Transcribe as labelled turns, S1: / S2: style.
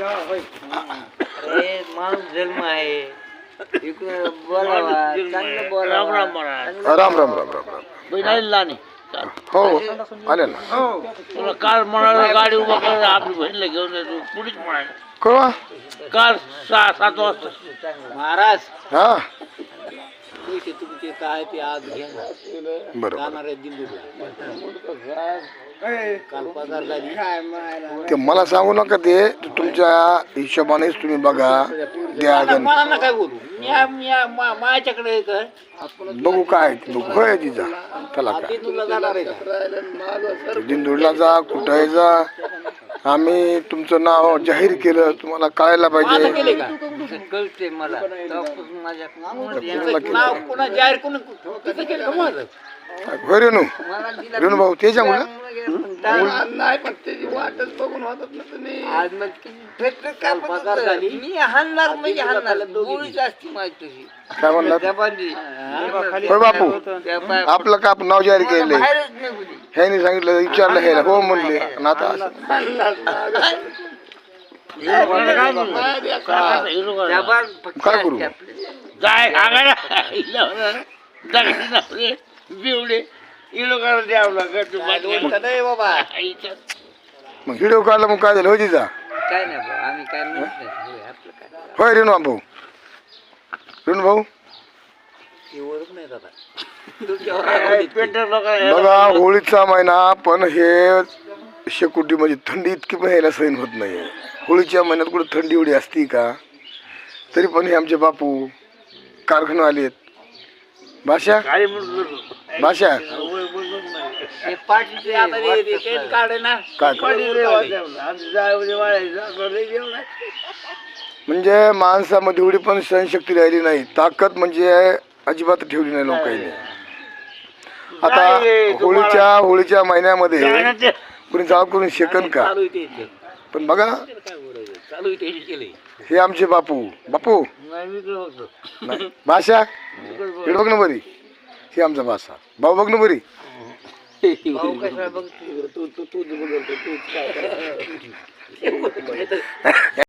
S1: अरे माणूस जन्म आहे इकडं बोलावा चांगलं बोलावा
S2: राम राम राम राम राम. हो आले ना.
S3: तुला काल म्हणाला गाडी उभा कर आपली बहिणीला घेऊन येतो पुढेच म्हणाले
S2: कळवा
S3: काल 6-7 वाजता
S1: महाराज
S2: हा
S1: पैसे तुमचे काय ते आज घ्या
S2: बरोबर.
S1: जाणार आहे दिंडूरला काल पगार झाली
S2: ते मला सांगू नका ते तुमच्या हिशोबानेच तुम्ही बघा द्या गण
S1: मला ना काय बोलू माझ्याकडे
S2: बघू काय ते बघू होय तिचा चला काय
S1: दिंडूरला जाणार आहे का?
S2: दिंडोडला जा कुठे जा आम्ही तुमचं नाव जाहीर केलं तुम्हाला कळायला
S1: माझं
S2: पाहिजे.
S1: केले का कळते मला तेव्हापासून माझ्या नाव कोणा जाहीर कोण किती केलं का माझं
S2: होय रेणू रेणू भाऊ त्याच्यामुळं
S1: नाही पण त्याची वाटच बघून होतात ना तुम्ही आज मग पगार झाली मी हाणणार म्हणजे हाणणार गोळीच असती माझी तशी
S2: काय म्हणला होय बापू आपलं का आपण नाव जाहीर केलंय
S1: बाहेरच नाही बोली
S2: ह्यानी सांगितलं विचारलं ह्याला हो म्हणले आणि आता असं. काय करू
S3: जाय सांगायला बिवडे इलोकाला द्यावं लागत
S1: बाबा
S2: मग व्हिडिओ काढला मग काय झालं हो तिचा
S1: काय नाही भाऊ आम्ही काय म्हणत नाही आपलं काय
S2: होय रेणू भाऊ रेणू भाऊ
S1: हे ओळख नाही दादा
S3: पेंटर लोक
S2: बघा होळीचा महिना पण हे शेकोटी म्हणजे थंडी इतकी पण यायला सहन होत नाही. होळीच्या महिन्यात कुठं थंडी एवढी असती का तरी पण हे आमचे बापू कारखानवाले आहेत. भाषा
S3: काय म्हणून
S2: भाषा
S1: हे पाठीचे आता ते काढे ना
S2: काय म्हणजे माणसामध्ये एवढी पण सहनशक्ती राहिली नाही. ताकद म्हणजे अजिबात ठेवली नाही लोकांनी. आता होळीच्या महिन्यामध्ये कुणी जाळ करून शेकन का
S1: चालू इथे
S2: पण बघा
S1: चालू इथे केले
S2: हे आमचे बापू बापू नाही. भाषा इकडे बघ ना बरी हे आमचा भाषा भाऊ बघ ना बरी
S1: भाऊ कशाला बघ तू काय